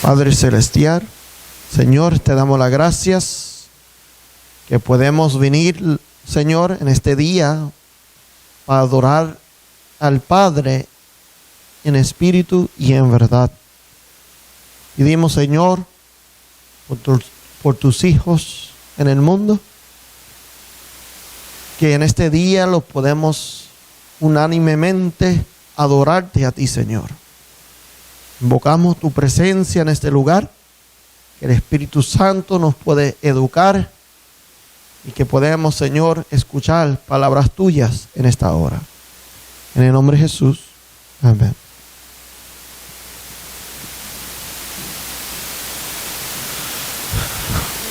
Padre Celestial, Señor, te damos las gracias que podemos venir, Señor, en este día para adorar al Padre en espíritu y en verdad. Pedimos, Señor, por tus hijos en el mundo, que en este día los podemos unánimemente adorarte a ti, Señor. Invocamos tu presencia en este lugar, que el Espíritu Santo nos puede educar y que podamos, Señor, escuchar palabras tuyas en esta hora. En el nombre de Jesús. Amén.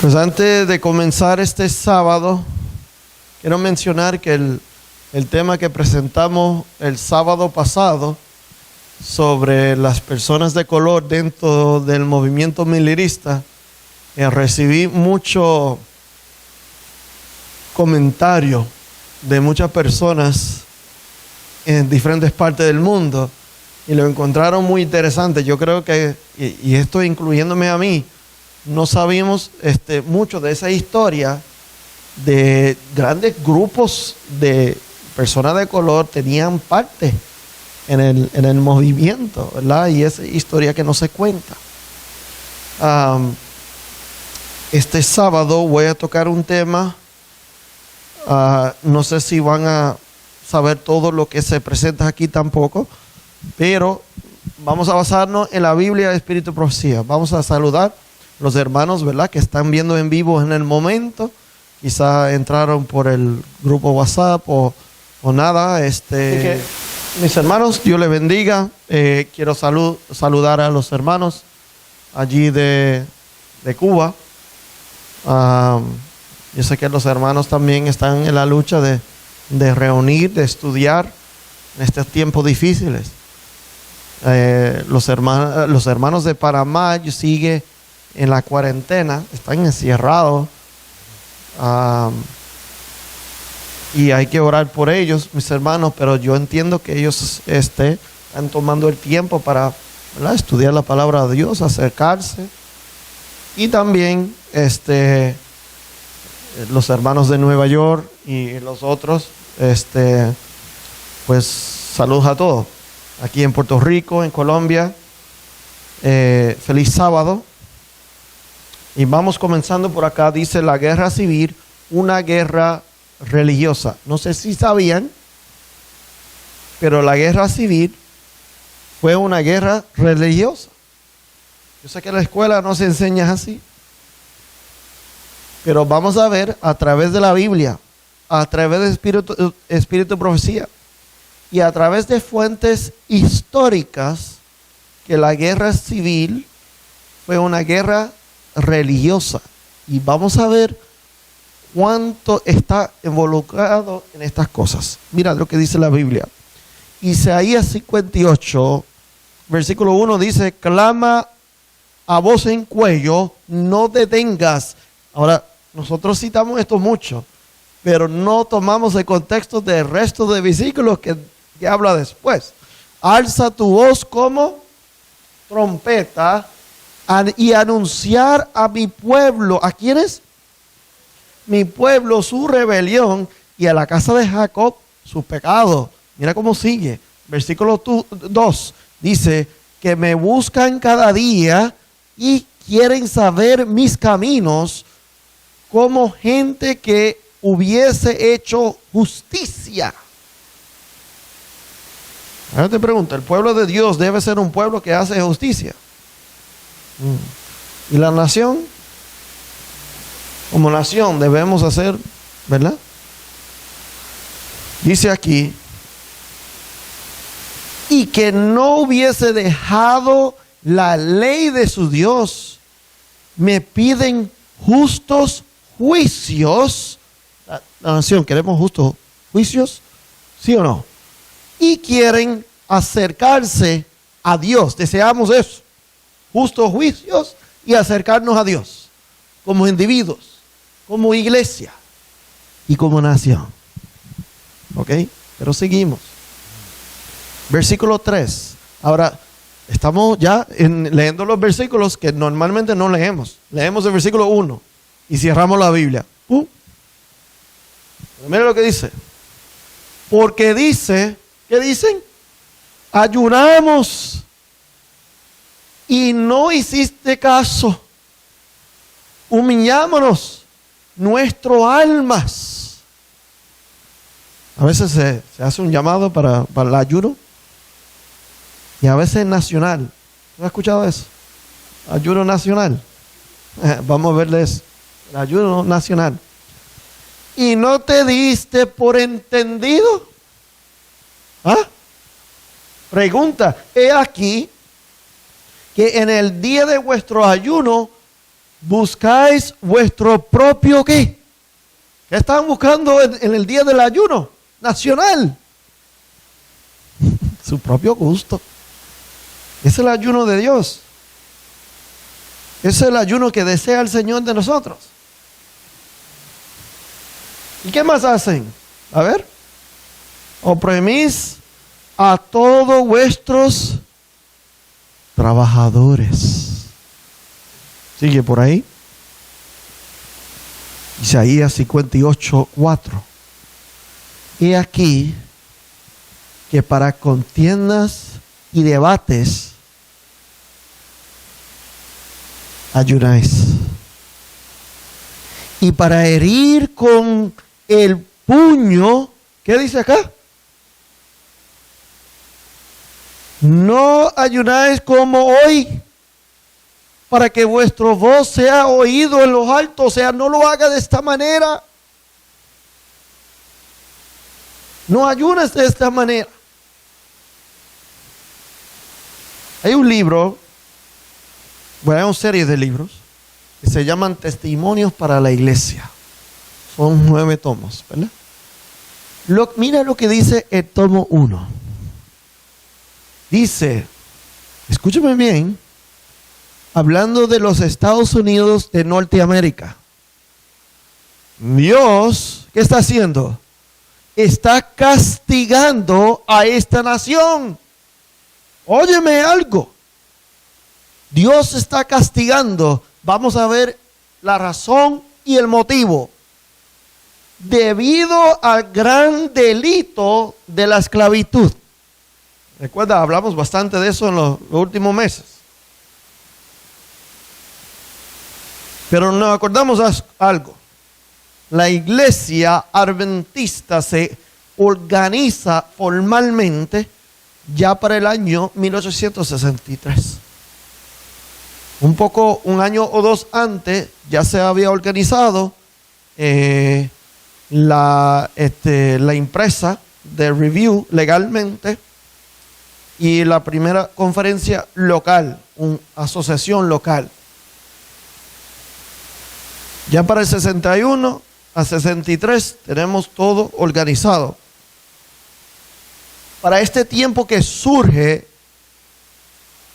Pues antes de comenzar este sábado, quiero mencionar que el tema que presentamos el sábado pasado sobre las personas de color dentro del movimiento milerista, recibí mucho comentario de muchas personas en diferentes partes del mundo y lo encontraron muy interesante. Yo creo que, y esto incluyéndome a mí, no sabíamos mucho de esa historia de grandes grupos de personas de color tenían parte en el movimiento, ¿verdad? Y esa historia que no se cuenta. Este sábado voy a tocar un tema, no sé si van a saber todo lo que se presenta aquí tampoco, pero vamos a basarnos en la Biblia de Espíritu y Profecía. Vamos a saludar a los hermanos, ¿verdad?, que están viendo en vivo en el momento. Quizá entraron por el grupo WhatsApp o nada. Mis hermanos, Dios les bendiga. Quiero saludar a los hermanos allí de Cuba. Yo sé que los hermanos también están en la lucha de reunir, de estudiar en estos tiempos difíciles. Los hermanos de Panamá siguen en la cuarentena, están encerrados. Y hay que orar por ellos, mis hermanos, pero yo entiendo que ellos están tomando el tiempo para, ¿verdad?, estudiar la palabra de Dios, acercarse. Y también los hermanos de Nueva York y los otros, pues saludos a todos. Aquí en Puerto Rico, en Colombia, feliz sábado. Y vamos comenzando por acá. Dice la guerra civil, una guerra religiosa. No sé si sabían, pero la guerra civil fue una guerra religiosa. Yo sé que en la escuela no se enseña así, pero vamos a ver a través de la Biblia, a través de espíritu y profecía y a través de fuentes históricas que la guerra civil fue una guerra religiosa. Y vamos a ver cuánto está involucrado en estas cosas. Mira lo que dice la Biblia. Isaías 58, versículo 1 dice: clama a voz en cuello, no detengas. Ahora, nosotros citamos esto mucho, pero no tomamos el contexto del resto de versículos que habla después. Alza tu voz como trompeta y anunciar a mi pueblo. ¿A quiénes? Mi pueblo su rebelión y a la casa de Jacob su pecado. Mira cómo sigue. Versículo 2 dice que me buscan cada día y quieren saber mis caminos, como gente que hubiese hecho justicia. Ahora te pregunto, ¿el pueblo de Dios debe ser un pueblo que hace justicia? ¿Y la nación? Como nación debemos hacer, ¿verdad? Dice aquí, y que no hubiese dejado la ley de su Dios, me piden justos juicios. La nación, ¿queremos justos juicios? ¿Sí o no? Y quieren acercarse a Dios. Deseamos eso. Justos juicios y acercarnos a Dios. Como individuos, como iglesia y como nación. ¿Ok? Pero seguimos. Versículo 3. Ahora, Estamos ya leyendo los versículos que normalmente no leemos. Leemos el versículo 1 y cerramos la Biblia. Mira lo que dice. Porque dice, ¿qué dicen? Ayunamos y no hiciste caso. Humillámonos nuestras almas. A veces se hace un llamado para el ayuno. Y a veces nacional. ¿No has escuchado eso? Ayuno nacional. Vamos a verles el ayuno nacional. ¿Y no te diste por entendido? ¿Ah? Pregunta. He aquí que en el día de vuestro ayuno buscáis vuestro propio ¿qué? ¿Qué están buscando en el día del ayuno nacional? Su propio gusto. Es el ayuno de Dios. Es el ayuno que desea el Señor de nosotros. ¿Y qué más hacen? A ver. Oprimís a todos vuestros trabajadores. Sigue por ahí. Isaías 58:4. He aquí que para contiendas y debates ayunáis, y para herir con el puño, ¿qué dice acá? No ayunáis como hoy, para que vuestra voz sea oído en los altos. O sea, no lo haga de esta manera. No ayunes de esta manera. Hay un libro, bueno, hay una serie de libros que se llaman Testimonios para la Iglesia. Son 9 tomos, ¿verdad? Mira lo que dice el tomo 1. Dice, escúchame bien, hablando de los Estados Unidos de Norteamérica. Dios, ¿qué está haciendo? Está castigando a esta nación. Óyeme algo. Dios está castigando. Vamos a ver la razón y el motivo. Debido al gran delito de la esclavitud. Recuerda, hablamos bastante de eso en los últimos meses. Pero nos acordamos algo. La iglesia adventista se organiza formalmente ya para el año 1863. Un año o dos antes ya se había organizado la empresa de Review legalmente, y la primera conferencia local, una asociación local. Ya para el 61 a 63 tenemos todo organizado. Para este tiempo que surge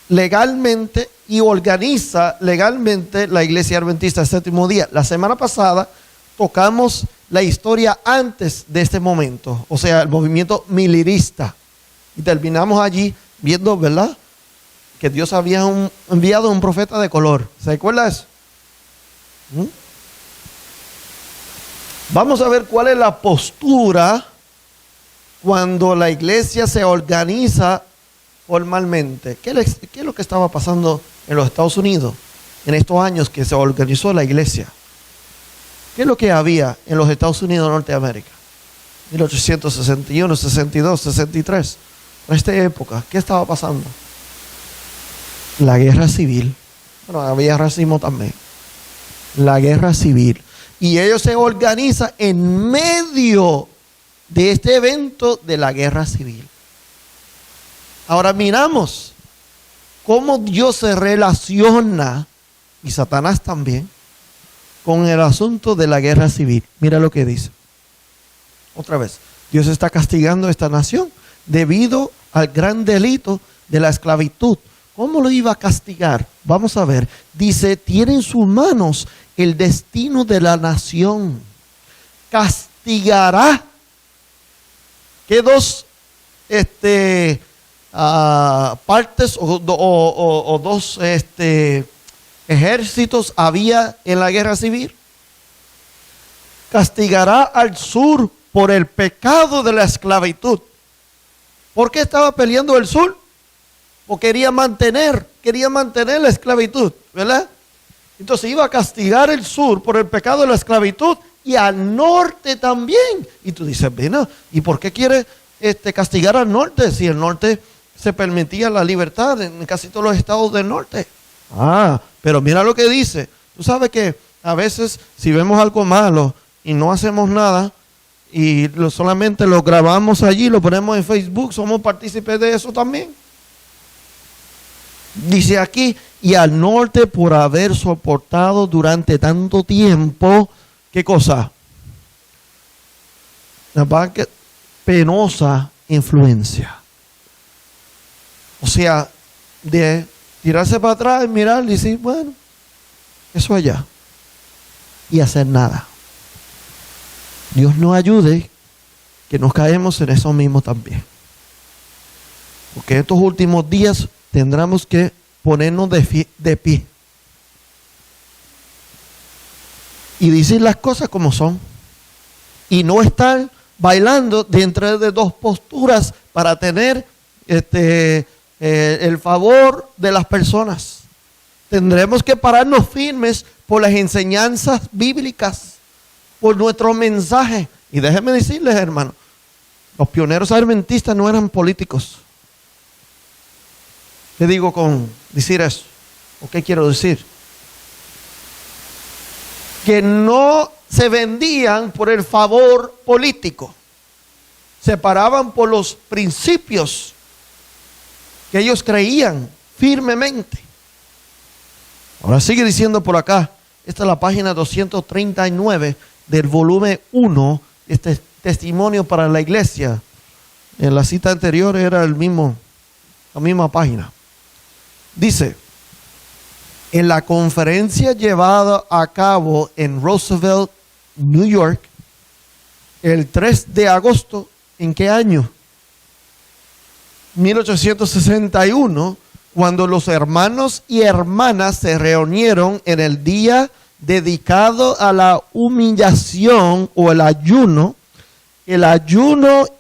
legalmente y organiza legalmente la Iglesia Adventista del Séptimo Día. La semana pasada tocamos la historia antes de este momento, o sea, el movimiento milerista. Y terminamos allí viendo, ¿verdad?, que Dios había enviado un profeta de color. ¿Se acuerda eso? Vamos a ver cuál es la postura cuando la iglesia se organiza formalmente. ¿Qué es lo que estaba pasando en los Estados Unidos en estos años que se organizó la iglesia? ¿Qué es lo que había en los Estados Unidos de Norteamérica? 1861, 62, 63. En esta época, ¿qué estaba pasando? La guerra civil. Bueno, había racismo también. La guerra civil. Y ellos se organizan en medio de este evento de la guerra civil. Ahora miramos cómo Dios se relaciona, y Satanás también, con el asunto de la guerra civil. Mira lo que dice. Otra vez, Dios está castigando a esta nación debido al gran delito de la esclavitud. ¿Cómo lo iba a castigar? Vamos a ver. Dice, tiene en sus manos el destino de la nación. Castigará. ¿Qué dos partes o dos ejércitos había en la guerra civil. Castigará al sur por el pecado de la esclavitud. ¿Por qué estaba peleando el sur? Porque quería mantener la esclavitud, ¿verdad? Entonces iba a castigar el sur por el pecado de la esclavitud y al norte también. Y tú dices, bueno, ¿y por qué quiere castigar al norte si el norte se permitía la libertad en casi todos los estados del norte? Pero mira lo que dice. Tú sabes que a veces si vemos algo malo y no hacemos nada y solamente lo grabamos allí, lo ponemos en Facebook, somos partícipes de eso también. Dice aquí, y al norte por haber soportado durante tanto tiempo, ¿qué cosa? La penosa influencia. O sea, de tirarse para atrás y mirar y decir, bueno, eso allá. Y hacer nada. Dios nos ayude que nos caemos en eso mismo también. Porque estos últimos días tendremos que ponernos de pie y decir las cosas como son y no estar bailando dentro de dos posturas para tener el favor de las personas. Tendremos que pararnos firmes por las enseñanzas bíblicas, por nuestro mensaje. Y déjenme decirles, hermano, los pioneros adventistas no eran políticos. ¿Qué digo con decir eso? ¿O qué quiero decir? Que no se vendían por el favor político. Se paraban por los principios que ellos creían firmemente. Ahora sigue diciendo por acá, esta es la página 239 del volumen 1, este testimonio para la iglesia. En la cita anterior era la misma página. Dice, en la conferencia llevada a cabo en Roosevelt, New York, el 3 de agosto, ¿en qué año? 1861, cuando los hermanos y hermanas se reunieron en el día dedicado a la humillación o el ayuno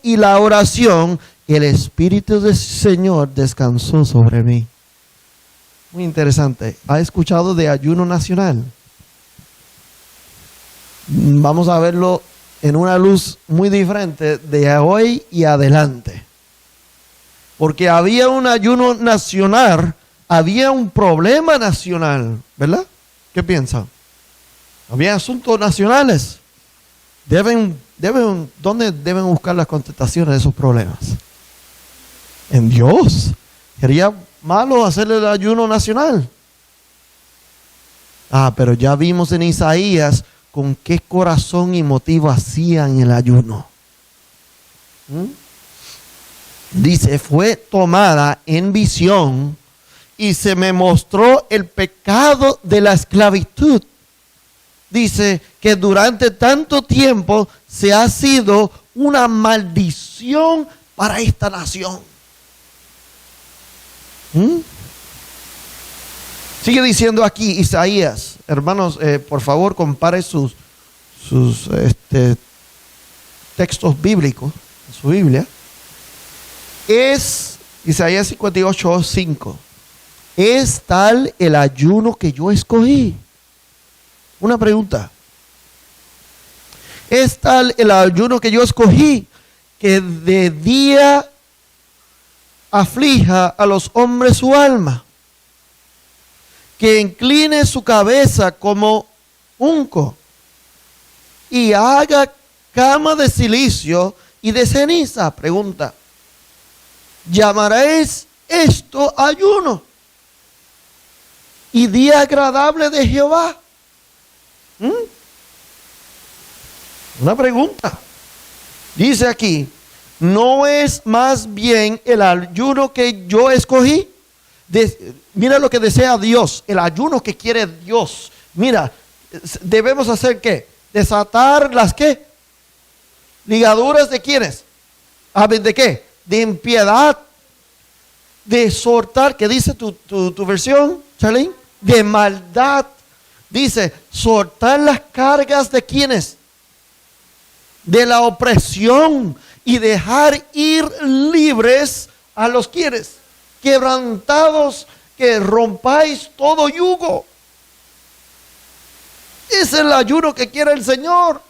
y la oración, el Espíritu del Señor descansó sobre mí. Muy interesante. ¿Ha escuchado de ayuno nacional? Vamos a verlo en una luz muy diferente de hoy y adelante. Porque había un ayuno nacional, había un problema nacional, ¿verdad? ¿Qué piensan? Había asuntos nacionales. ¿Dónde deben buscar las contestaciones de esos problemas? En Dios. Sería malo hacer el ayuno nacional. Pero ya vimos en Isaías con qué corazón y motivo hacían el ayuno. Dice, fue tomada en visión y se me mostró el pecado de la esclavitud. Dice que durante tanto tiempo se ha sido una maldición para esta nación. Sigue diciendo aquí Isaías, hermanos, por favor compare sus textos bíblicos, su Biblia. Es Isaías 58:5. ¿Es tal el ayuno que yo escogí? Una pregunta. ¿Es tal el ayuno que yo escogí que de día aflija a los hombres su alma, que incline su cabeza como unco y haga cama de silicio y de ceniza? Pregunta. ¿Llamaréis esto ayuno y día agradable de Jehová? Una pregunta. Dice aquí, ¿no es más bien el ayuno que yo escogí? Mira lo que desea Dios, el ayuno que quiere Dios. Mira, debemos hacer ¿qué? Desatar las ¿qué? Ligaduras de ¿quiénes? ¿De qué? De impiedad. de exhortar, ¿qué dice tu versión, Charlene? De maldad. Dice, soltar las cargas de ¿quiénes? De la opresión y dejar ir libres a los ¿quiénes? Quebrantados, que rompáis todo yugo. Ese es el ayuno que quiere el Señor.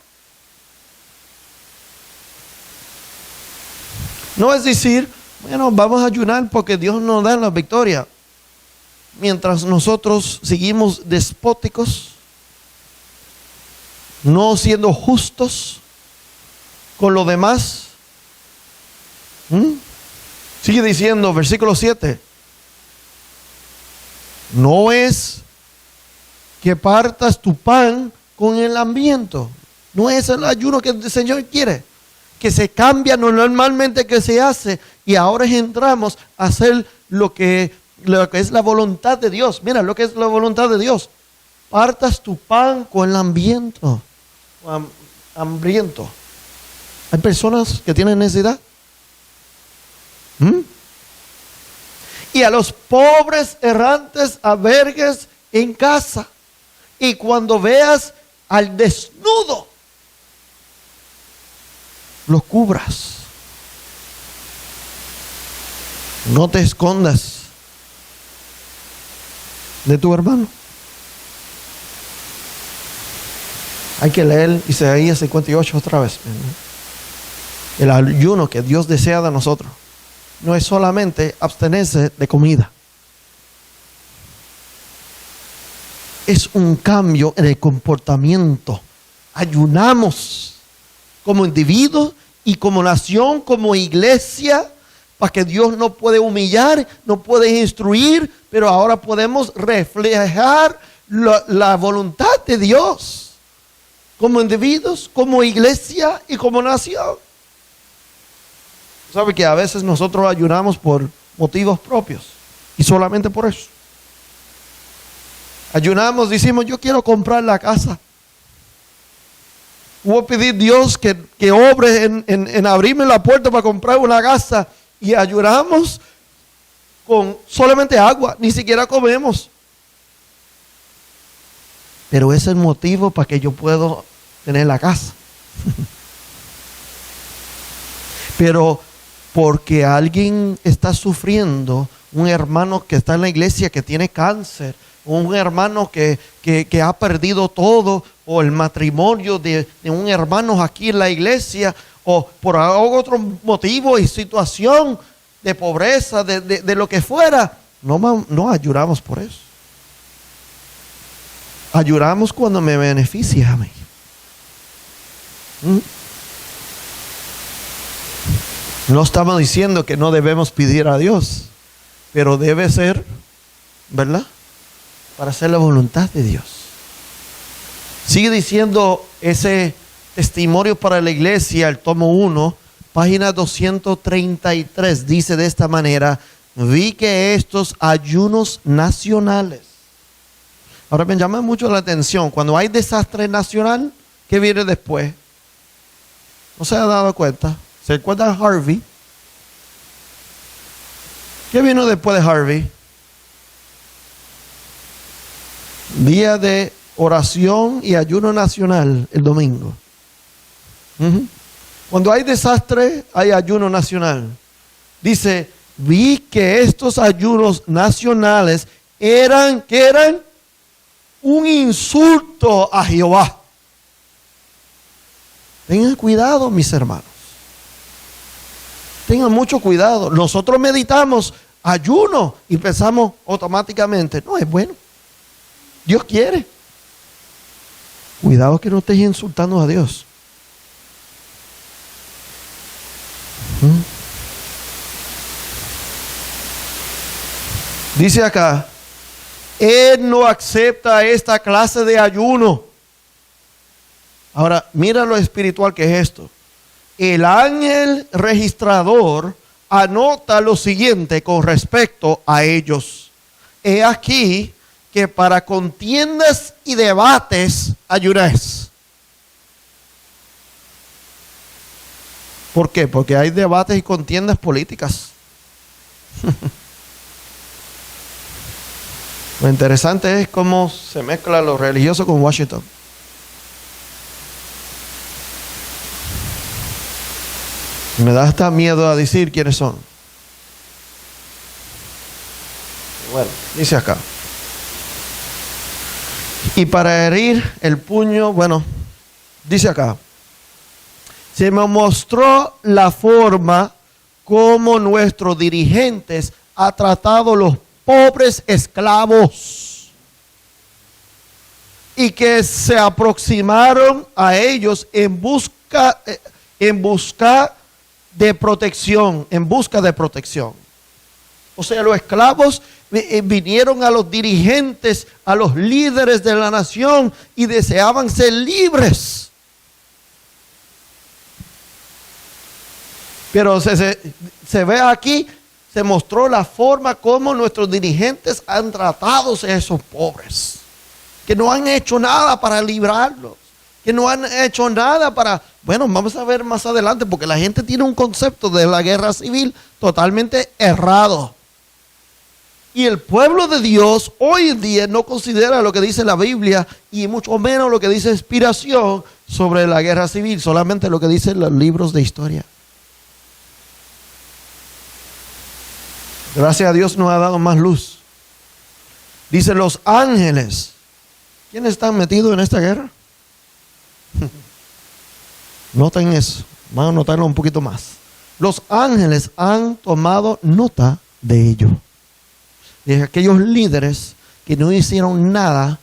No es decir, bueno, vamos a ayunar porque Dios nos da la victoria, mientras nosotros seguimos despóticos, no siendo justos con los demás. Sigue diciendo, versículo 7. No es que partas tu pan con el hambriento. No es el ayuno que el Señor quiere. Que se cambia normalmente que se hace y ahora entramos a hacer lo que es la voluntad de Dios. Mira lo que es la voluntad de Dios. Partas tu pan con el hambriento. Hambriento. ¿Hay personas que tienen necesidad? Y a los pobres errantes albergues en casa. Y cuando veas al desnudo, lo cubras. No te escondas de tu hermano. Hay que leer Isaías 58 otra vez. El ayuno que Dios desea de nosotros no es solamente abstenerse de comida. Es un cambio en el comportamiento. Ayunamos como individuos y como nación, como iglesia, para que Dios no puede humillar, no puede instruir, pero ahora podemos reflejar la voluntad de Dios como individuos, como iglesia y como nación. ¿Sabe que a veces nosotros ayunamos por motivos propios y solamente por eso? Ayunamos, decimos, yo quiero comprar la casa. Voy a pedir a Dios que obre en abrirme la puerta para comprar una casa. Y ayunamos con solamente agua, ni siquiera comemos. Pero es el motivo para que yo pueda tener la casa. Pero porque alguien está sufriendo, un hermano que está en la iglesia que tiene cáncer, un hermano que ha perdido todo, o el matrimonio de un hermano aquí en la iglesia, o por otro motivo y situación de pobreza, de lo que fuera, no ayunamos por eso. Ayunamos cuando me beneficia a mí. No estamos diciendo que no debemos pedir a Dios, pero debe ser, ¿verdad?, para hacer la voluntad de Dios. Sigue diciendo ese testimonio para la iglesia, el tomo 1, página 233, dice de esta manera: vi que estos ayunos nacionales. Ahora me llama mucho la atención, cuando hay desastre nacional, ¿qué viene después? ¿No se ha dado cuenta? ¿Se acuerda de Harvey? ¿Qué vino después de Harvey? Día de oración y ayuno nacional el domingo. Cuando hay desastre, hay ayuno nacional. Dice, vi que estos ayunos nacionales eran un insulto a Jehová. Tengan cuidado, mis hermanos. Tengan mucho cuidado. Nosotros meditamos ayuno y pensamos automáticamente, no, es bueno. Dios quiere. Cuidado que no estés insultando a Dios. Dice acá, Él no acepta esta clase de ayuno. Ahora, mira lo espiritual que es esto. El ángel registrador anota lo siguiente con respecto a ellos. He aquí que para contiendas y debates ayunáis. ¿Por qué? Porque hay debates y contiendas políticas. Lo interesante es cómo se mezcla lo religioso con Washington. Me da hasta miedo a decir quiénes son. Bueno, dice acá. Y para herir el puño, bueno, dice acá. Se me mostró la forma como nuestros dirigentes han tratado los pobres esclavos y que se aproximaron a ellos en busca de protección, O sea, los esclavos vinieron a los dirigentes, a los líderes de la nación y deseaban ser libres. Pero se ve aquí, se mostró la forma como nuestros dirigentes han tratado a esos pobres, que no han hecho nada para librarlos, que no han hecho nada para... Bueno, vamos a ver más adelante, porque la gente tiene un concepto de la guerra civil totalmente errado. Y el pueblo de Dios hoy en día no considera lo que dice la Biblia y mucho menos lo que dice inspiración sobre la guerra civil, solamente lo que dicen los libros de historia. Gracias a Dios nos ha dado más luz. Dice los ángeles. ¿Quiénes están metidos en esta guerra? Noten eso. Vamos a notarlo un poquito más. Los ángeles han tomado nota de ello. De aquellos líderes que no hicieron nada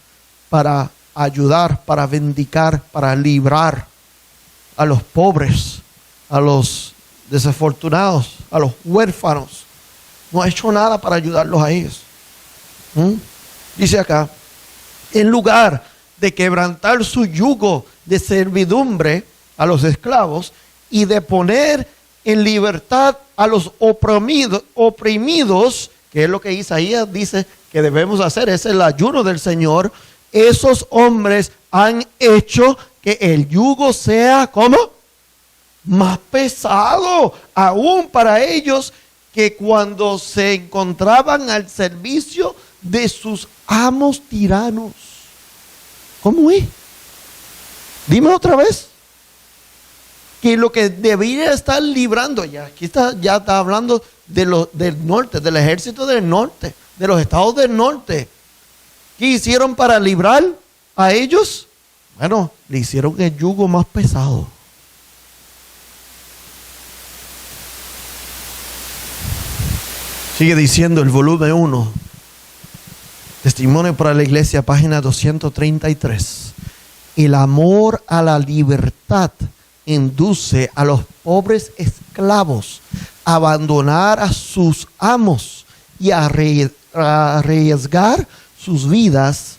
para ayudar, para vindicar, para librar a los pobres, a los desafortunados, a los huérfanos. No ha hecho nada para ayudarlos a ellos. Dice acá, en lugar de quebrantar su yugo de servidumbre a los esclavos y de poner en libertad a los oprimidos, que es lo que Isaías dice que debemos hacer, es el ayuno del Señor, esos hombres han hecho que el yugo sea, ¿cómo? Más pesado aún para ellos, que cuando se encontraban al servicio de sus amos tiranos. ¿Cómo es? Dime otra vez. Que lo que debería estar librando, ya está hablando del norte, del ejército del norte, de los estados del norte. ¿Qué hicieron para librar a ellos? Bueno, le hicieron el yugo más pesado. Sigue diciendo el volumen 1, Testimonio para la Iglesia, página 233. El amor a la libertad induce a los pobres esclavos a abandonar a sus amos y a arriesgar sus vidas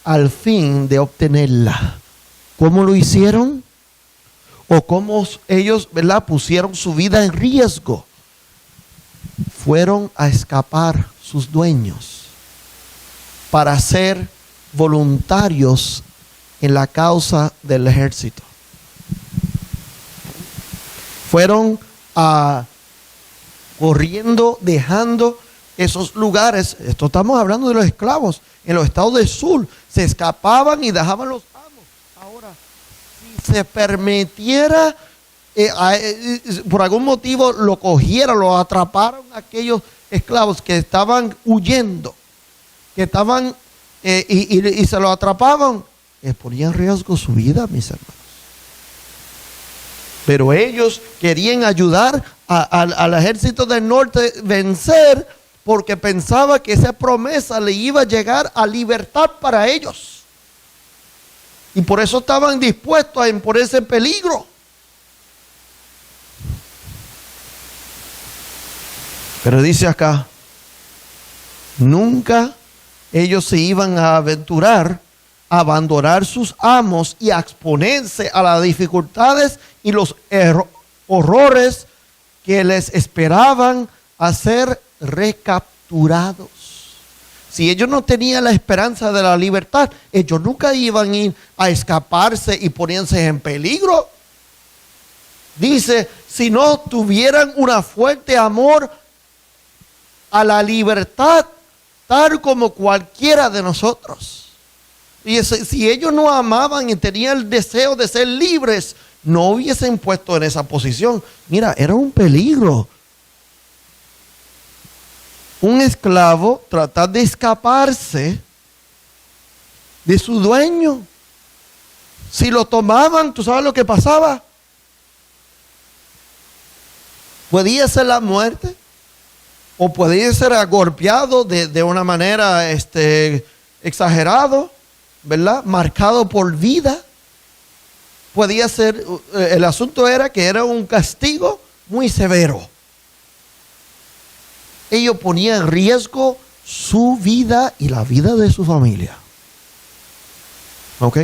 al fin de obtenerla. ¿Cómo lo hicieron? O cómo ellos, ¿verdad?, pusieron su vida en riesgo. Fueron a escapar sus dueños para ser voluntarios en la causa del ejército. Fueron corriendo, dejando esos lugares. Esto estamos hablando de los esclavos en los estados del sur. Se escapaban y dejaban los amos. Ahora, si se permitiera, por algún motivo lo cogieron, lo atraparon aquellos esclavos que estaban huyendo, que estaban y se lo atrapaban, ponían en riesgo su vida, mis hermanos. Pero ellos querían ayudar al ejército del norte a vencer, porque pensaba que esa promesa le iba a llegar a libertad para ellos. Y por eso estaban dispuestos a imponerse en peligro. Pero dice acá, nunca ellos se iban a aventurar a abandonar sus amos y a exponerse a las dificultades y los horrores que les esperaban a ser recapturados. Si ellos no tenían la esperanza de la libertad, ellos nunca iban a ir a escaparse y ponerse en peligro. Dice, si no tuvieran un fuerte amor a la libertad, tal como cualquiera de nosotros. Y si ellos no amaban y tenían el deseo de ser libres, no hubiesen puesto en esa posición. Mira, era un peligro. Un esclavo tratar de escaparse de su dueño. Si lo tomaban, ¿tú sabes lo que pasaba? Podía ser la muerte, o podía ser agolpeado de una manera exagerado, ¿verdad? Marcado por vida. Podía ser, el asunto era que era un castigo muy severo. Ellos ponían en riesgo su vida y la vida de su familia. ¿Ok?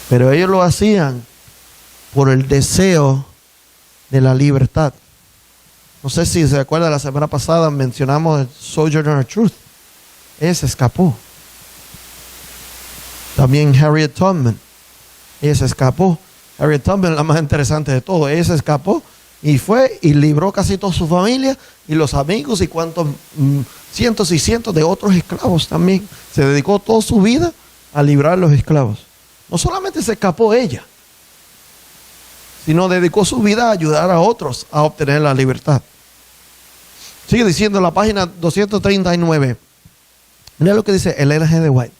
Pero ellos lo hacían por el deseo de la libertad. No sé si se acuerda, la semana pasada mencionamos el Sojourner Truth. Ella se escapó. También Harriet Tubman. Ella se escapó. Harriet Tubman, la más interesante de todo. Ella se escapó y fue y libró casi toda su familia y los amigos y cuantos cientos y cientos de otros esclavos también. Se dedicó toda su vida a librar a los esclavos. No solamente se escapó ella, sino dedicó su vida a ayudar a otros a obtener la libertad. Sigue diciendo la página 239. Mira lo que dice Elena G. de White.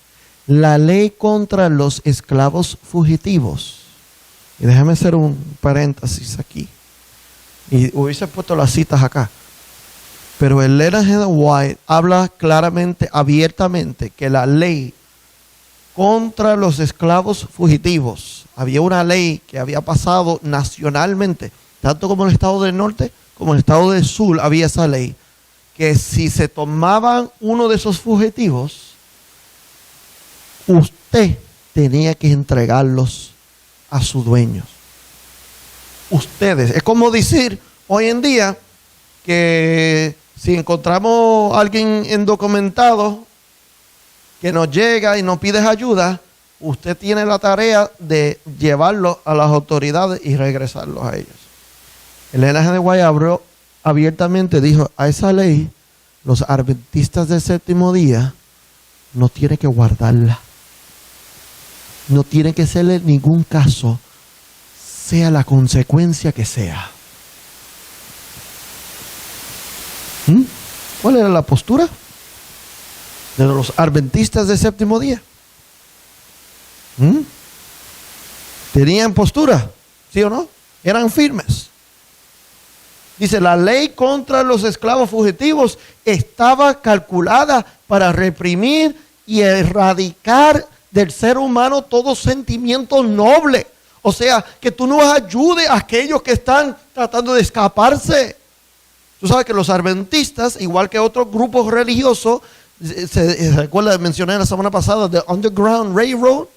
La ley contra los esclavos fugitivos. Y déjame hacer un paréntesis aquí. Y hubiese puesto las citas acá. Pero Elena G. de White habla claramente, abiertamente, que la ley contra los esclavos fugitivos, había una ley que había pasado nacionalmente, tanto como en el estado del norte como en el estado del sur había esa ley, que si se tomaban uno de esos fugitivos, usted tenía que entregarlos a sus dueños. Ustedes. Es como decir hoy en día que si encontramos a alguien indocumentado que nos llega y nos pide ayuda, usted tiene la tarea de llevarlo a las autoridades y regresarlos a ellos. Elena G. de White abrió abiertamente, dijo, a esa ley los adventistas del séptimo día no tienen que guardarla. No tiene que hacerle ningún caso, sea la consecuencia que sea. ¿Cuál era la postura de los adventistas del séptimo día? ¿Tenían postura? ¿Sí o no? Eran firmes. Dice, la ley contra los esclavos fugitivos estaba calculada para reprimir y erradicar del ser humano todo sentimiento noble. O sea, que tú no ayudes a aquellos que están tratando de escaparse. Tú sabes que los adventistas, igual que otros grupos religiosos, se recuerda, mencioné la semana pasada, The Underground Railroad,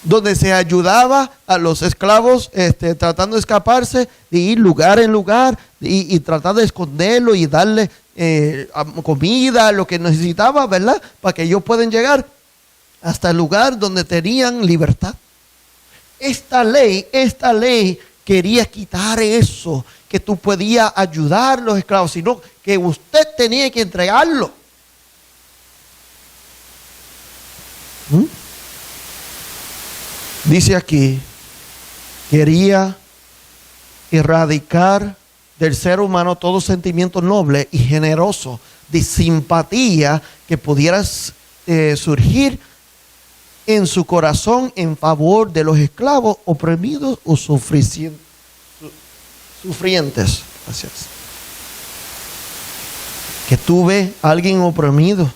donde se ayudaba a los esclavos tratando de escaparse, de ir lugar en lugar y tratar de esconderlo y darle comida, lo que necesitaba, ¿verdad? Para que ellos puedan llegar hasta el lugar donde tenían libertad. Esta ley quería quitar eso, que tú podías ayudar a los esclavos, sino que usted tenía que entregarlo. Dice aquí, quería erradicar del ser humano todo sentimiento noble y generoso de simpatía que pudiera surgir en su corazón en favor de los esclavos oprimidos o sufrientes. Gracias. Que tú ves a alguien oprimido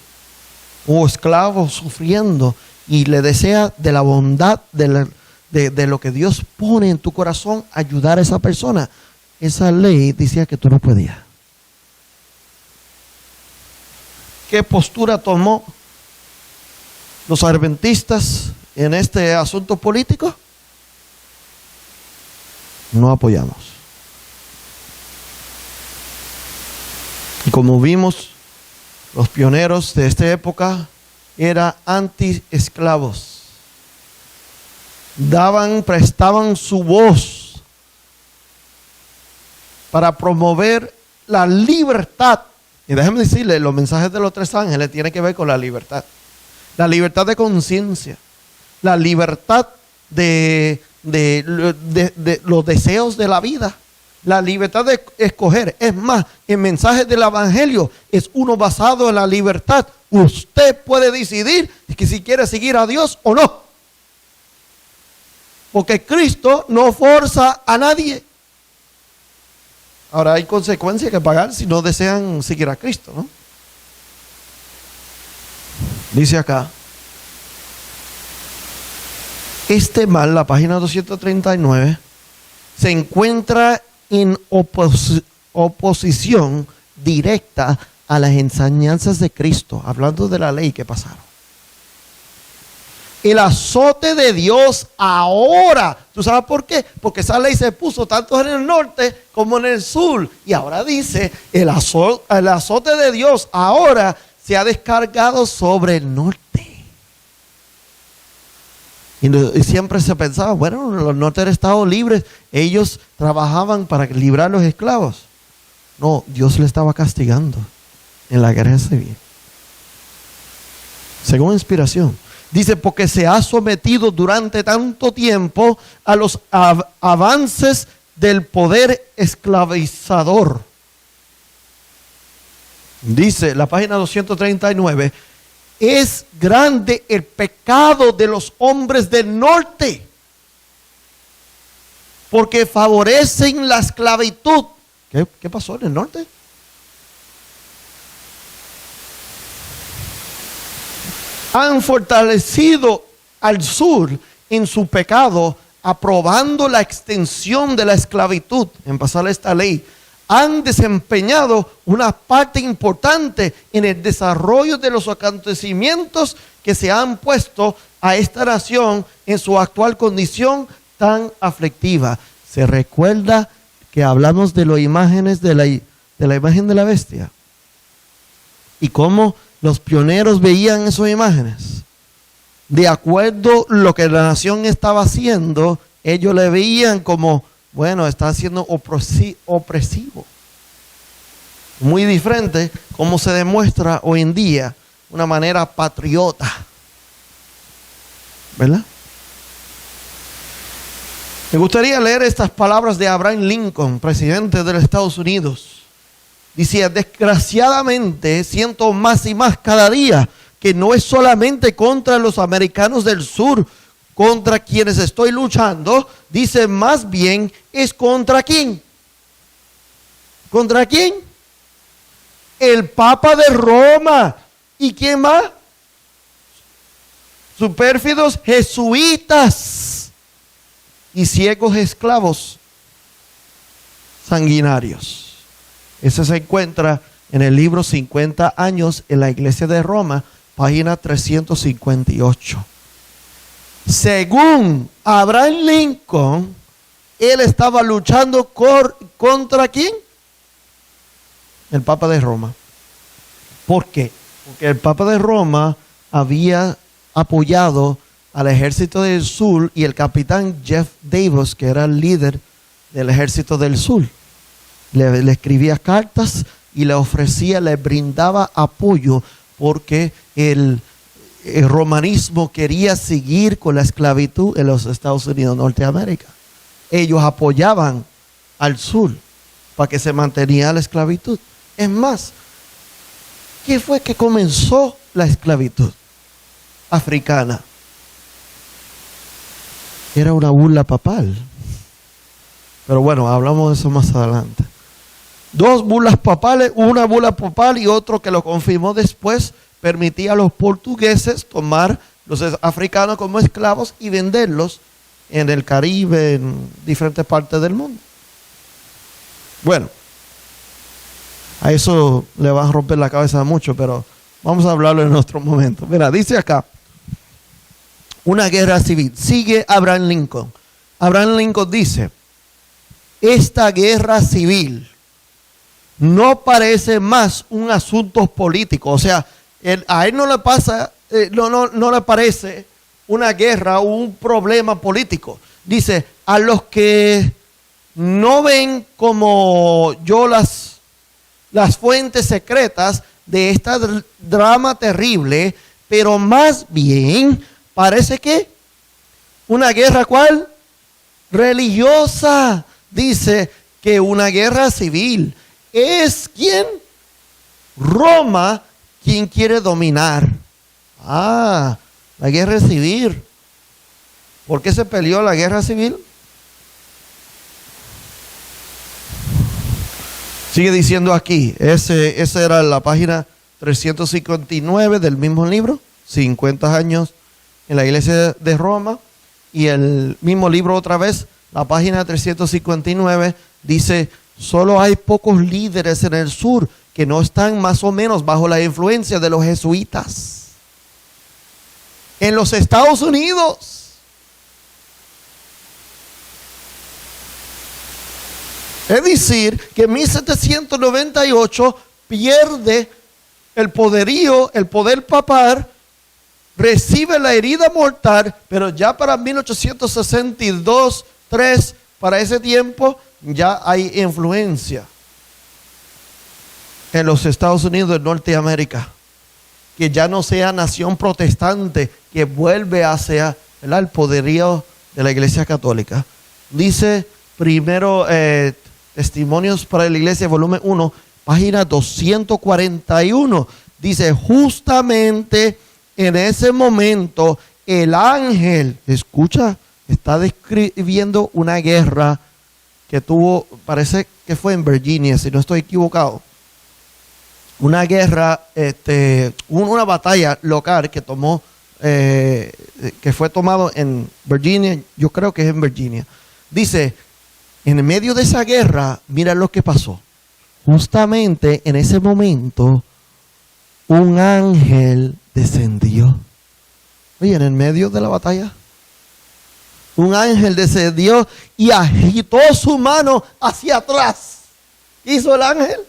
o esclavo sufriendo y le desea de la bondad de lo que Dios pone en tu corazón ayudar a esa persona. Esa ley decía que tú no podías. ¿Qué postura tomó los adventistas en este asunto político? No apoyamos. Y como vimos, los pioneros de esta época eran anti-esclavos. Prestaban su voz para promover la libertad Y déjenme decirle, los mensajes de los tres ángeles tienen que ver con la libertad. La libertad de conciencia. La libertad de los deseos de la vida. La libertad de escoger. Es más, el mensaje del evangelio es uno basado en la libertad. Usted puede decidir que si quiere seguir a Dios o no. Porque Cristo no forza a nadie. Ahora hay consecuencias que pagar si no desean seguir a Cristo, ¿no? Dice acá. Este mal, la página 239, se encuentra en oposición directa a las enseñanzas de Cristo, hablando de la ley que pasaron. El azote de Dios ahora, ¿tú sabes por qué? Porque esa ley se puso tanto en el norte como en el sur. Y ahora dice, el azote de Dios ahora se ha descargado sobre el norte. Y siempre se pensaba, bueno, los norte han estado libres, ellos trabajaban para librar a los esclavos. No, Dios le estaba castigando en la guerra civil. Según inspiración. Dice, porque se ha sometido durante tanto tiempo a los avances del poder esclavizador. Dice la página 239, es grande el pecado de los hombres del norte, porque favorecen la esclavitud. ¿Qué pasó en el norte? Han fortalecido al sur en su pecado, aprobando la extensión de la esclavitud en pasar esta ley. Han desempeñado una parte importante en el desarrollo de los acontecimientos que se han puesto a esta nación en su actual condición tan aflictiva. ¿Se recuerda que hablamos de las imágenes de la imagen de la bestia? ¿Y cómo los pioneros veían esas imágenes? De acuerdo a lo que la nación estaba haciendo, ellos le veían como, bueno, está siendo opresivo. Muy diferente como se demuestra hoy en día, una manera patriota. ¿Verdad? Me gustaría leer estas palabras de Abraham Lincoln, presidente de los Estados Unidos. Dice, desgraciadamente siento más y más cada día que no es solamente contra los americanos del sur contra quienes estoy luchando. Dice, más bien es contra ¿quién? ¿Contra quién? El Papa de Roma. ¿Y quién más? Sus pérfidos jesuitas y ciegos esclavos sanguinarios. Ese se encuentra en el libro 50 años en la iglesia de Roma, página 358. Según Abraham Lincoln, él estaba luchando ¿contra quién? El Papa de Roma. ¿Por qué? Porque el Papa de Roma había apoyado al ejército del sur y el capitán Jeff Davis, que era el líder del ejército del sur. Le escribía cartas y le ofrecía, le brindaba apoyo porque el romanismo quería seguir con la esclavitud en los Estados Unidos, Norteamérica. Ellos apoyaban al sur para que se mantenía la esclavitud. Es más, ¿qué fue que comenzó la esclavitud africana? Era una bula papal. Pero bueno, hablamos de eso más adelante. Dos bulas papales, una bula papal y otro que lo confirmó después, permitía a los portugueses tomar los africanos como esclavos y venderlos en el Caribe, en diferentes partes del mundo. Bueno, a eso le va a romper la cabeza mucho, pero vamos a hablarlo en otro momento. Mira, dice acá, una guerra civil. Sigue Abraham Lincoln. Abraham Lincoln dice, esta guerra civil no parece más un asunto político. O sea, a él no le pasa, no le parece una guerra o un problema político. Dice, a los que no ven como yo las las fuentes secretas de esta drama terrible, pero más bien parece que una guerra, ¿cuál? Religiosa. Dice que una guerra civil. ¿Es quién? Roma quien quiere dominar. La guerra civil. ¿Por qué se peleó la guerra civil? Sigue diciendo aquí, esa era la página 359 del mismo libro, 50 años en la iglesia de Roma, y el mismo libro otra vez, la página 359, dice, solo hay pocos líderes en el sur que no están más o menos bajo la influencia de los jesuitas. En los Estados Unidos. Es decir, que en 1798 pierde el poderío, el poder papal, recibe la herida mortal, pero ya para 1862, 3, para ese tiempo, ya hay influencia en los Estados Unidos de Norteamérica. Que ya no sea nación protestante, que vuelve hacia el poderío de la Iglesia Católica. Dice primero Testimonios para la Iglesia, volumen 1, página 241. Dice, justamente en ese momento el ángel, escucha, está describiendo una guerra que tuvo, parece que fue en Virginia, si no estoy equivocado. Una guerra, una batalla local que tomó, que fue tomado en Virginia, yo creo que es en Virginia. Dice, en medio de esa guerra, mira lo que pasó. Justamente en ese momento, un ángel descendió. Oye, en el medio de la batalla, un ángel descendió y agitó su mano hacia atrás. ¿Qué hizo el ángel?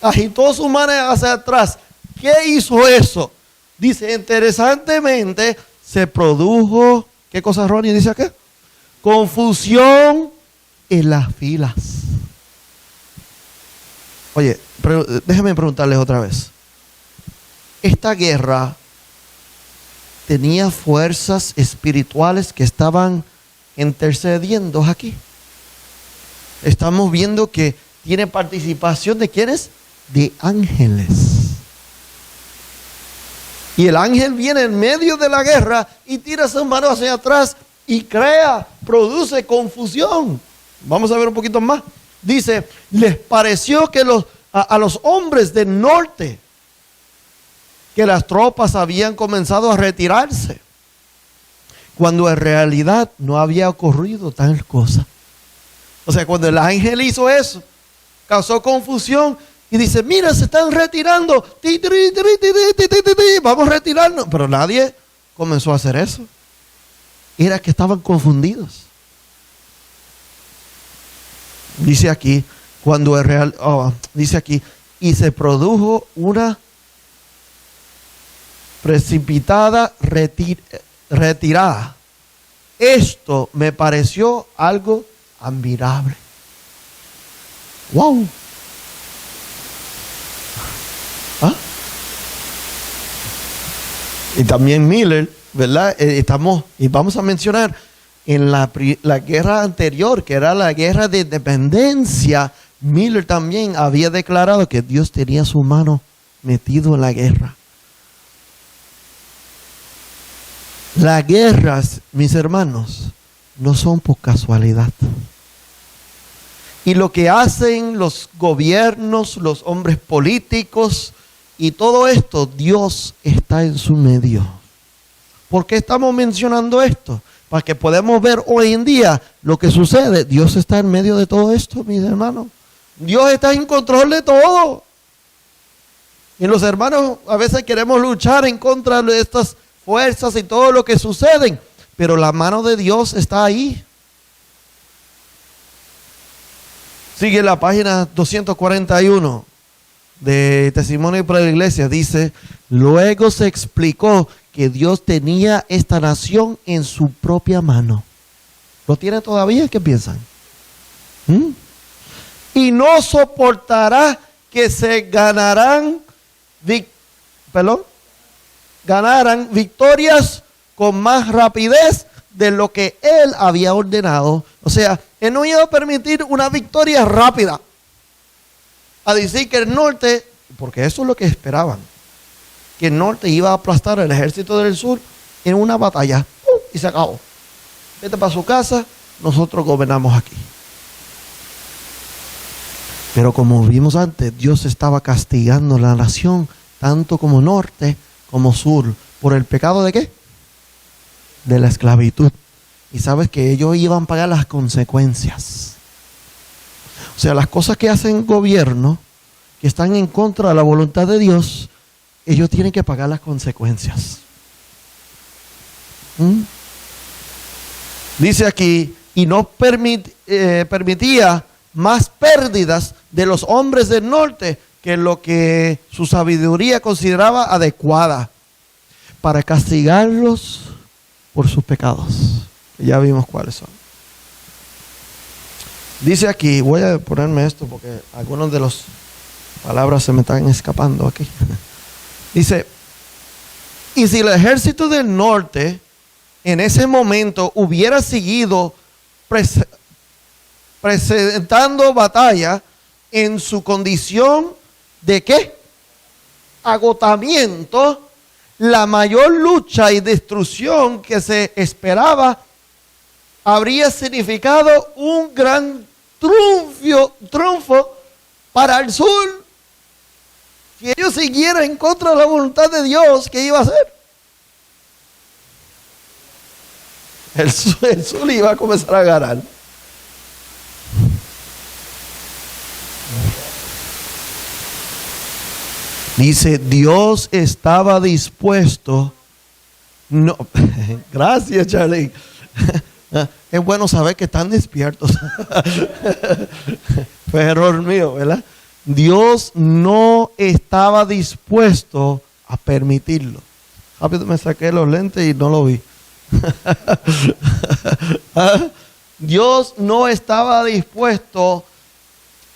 Agitó su mano hacia atrás. ¿Qué hizo eso? Dice, interesantemente, se produjo, ¿qué cosa, Ronnie dice acá? Confusión en las filas. Oye, déjenme preguntarles otra vez. Esta guerra tenía fuerzas espirituales que estaban intercediendo aquí. Estamos viendo que tiene participación de ¿quiénes? De ángeles. Y el ángel viene en medio de la guerra y tira sus manos hacia atrás y produce confusión. Vamos a ver un poquito más. Dice, les pareció que a los hombres del norte que las tropas habían comenzado a retirarse, cuando en realidad no había ocurrido tal cosa. O sea, cuando el ángel hizo eso, causó confusión y dice, mira, se están retirando, vamos a retirarnos. Pero nadie comenzó a hacer eso. Era que estaban confundidos. Dice aquí, dice aquí, y se produjo una precipitada retirada. Esto me pareció algo admirable. ¡Wow! Y también Miller, ¿verdad? Y vamos a mencionar en la guerra anterior, que era la guerra de independencia, Miller también había declarado que Dios tenía su mano metido en la guerra. Las guerras, mis hermanos, no son por casualidad. Y lo que hacen los gobiernos, los hombres políticos y todo esto, Dios está en su medio. ¿Por qué estamos mencionando esto? Para que podamos ver hoy en día lo que sucede. Dios está en medio de todo esto, mis hermanos. Dios está en control de todo. Y los hermanos a veces queremos luchar en contra de estas fuerzas y todo lo que suceden, pero la mano de Dios está ahí. Sigue la página 241 de Testimonio para la Iglesia. Dice, luego se explicó que Dios tenía esta nación en su propia mano. ¿Lo tiene todavía? ¿Qué piensan? Y y no soportará que se ganaran victorias con más rapidez de lo que él había ordenado. O sea, él no iba a permitir una victoria rápida. A decir que el norte, porque eso es lo que esperaban, que el norte iba a aplastar al ejército del sur en una batalla. Y se acabó. Vete para su casa, nosotros gobernamos aquí. Pero como vimos antes, Dios estaba castigando la nación, tanto como norte como sur, por el pecado ¿de qué? De la esclavitud. Y sabes que ellos iban a pagar las consecuencias. O sea, las cosas que hacen gobierno, que están en contra de la voluntad de Dios, ellos tienen que pagar las consecuencias. Dice aquí, y no permitía más pérdidas de los hombres del norte que lo que su sabiduría consideraba adecuada para castigarlos por sus pecados. Ya vimos cuáles son. Dice aquí, voy a ponerme esto porque algunas de las palabras se me están escapando aquí. Dice, y si el ejército del norte en ese momento hubiera seguido presentando batalla en su condición de ¿qué? Agotamiento, la mayor lucha y destrucción que se esperaba habría significado un gran triunfo para el sur. Si ellos siguieran en contra de la voluntad de Dios, ¿qué iba a hacer? El sur iba a comenzar a ganar. Dice, Dios estaba dispuesto. No, gracias, Charlie. Es bueno saber que están despiertos. Fue error mío, ¿verdad? Dios no estaba dispuesto a permitirlo. Rápido me saqué los lentes y no lo vi. Dios no estaba dispuesto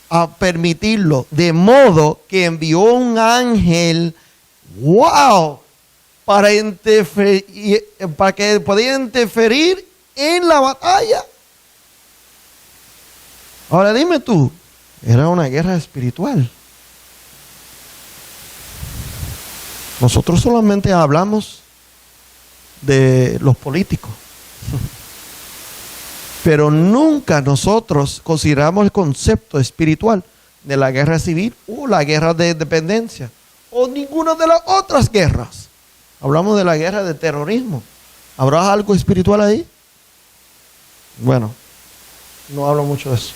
a permitirlo, de modo que envió un ángel, para que podía interferir en la batalla. Ahora dime tú, era una guerra espiritual. Nosotros solamente hablamos de los políticos, pero nunca nosotros consideramos el concepto espiritual de la guerra civil o la guerra de independencia o ninguna de las otras guerras. Hablamos de la guerra de terrorismo. ¿Habrá algo espiritual ahí? Bueno, no hablo mucho de eso.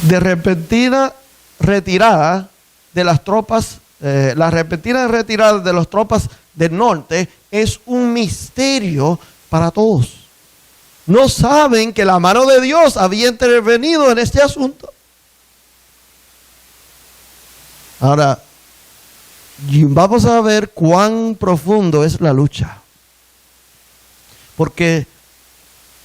De repentina retirada de las tropas, la repentina retirada de las tropas del norte es un misterio para todos. No saben que la mano de Dios había intervenido en este asunto. Ahora, vamos a ver cuán profundo es la lucha. Porque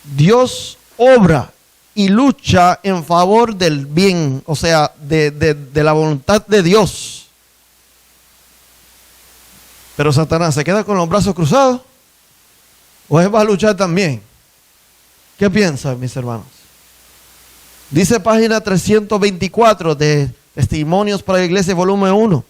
Dios obra y lucha en favor del bien, o sea, de la voluntad de Dios. Pero Satanás se queda con los brazos cruzados, o él va a luchar también. ¿Qué piensan, mis hermanos? Dice página 324 de Testimonios para la Iglesia, volumen 1.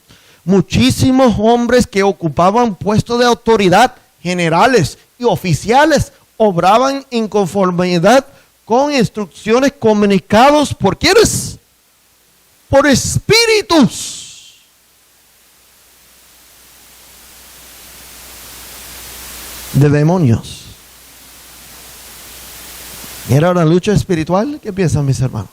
Muchísimos hombres que ocupaban puestos de autoridad, generales y oficiales, obraban en conformidad con instrucciones comunicadas por ¿quiénes? Por espíritus. De demonios. ¿Era una lucha espiritual? ¿Qué piensan, mis hermanos?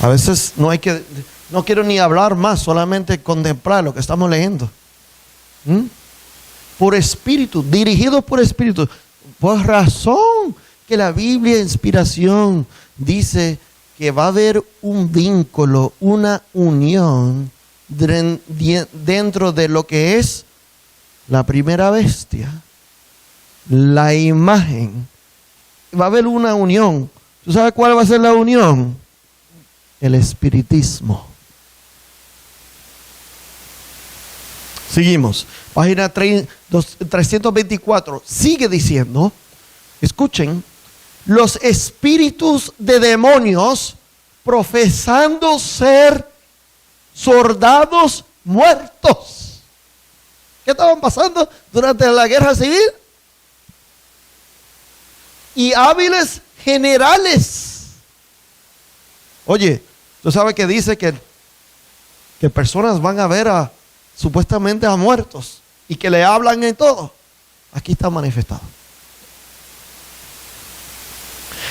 A veces no quiero ni hablar más, solamente contemplar lo que estamos leyendo. Por espíritu, dirigido por espíritu. Por razón que la Biblia, inspiración, dice que va a haber un vínculo, una unión dentro de lo que es la primera bestia, la imagen va a haber una unión. ¿Tú sabes cuál va a ser la unión? El espiritismo. Seguimos. Página 324. Sigue diciendo, escuchen, los espíritus de demonios profesando ser soldados muertos. ¿Qué estaban pasando durante la guerra civil? Y hábiles generales. Oye, tú sabes que dice que personas van a ver supuestamente a muertos y que le hablan en todo. Aquí está manifestado.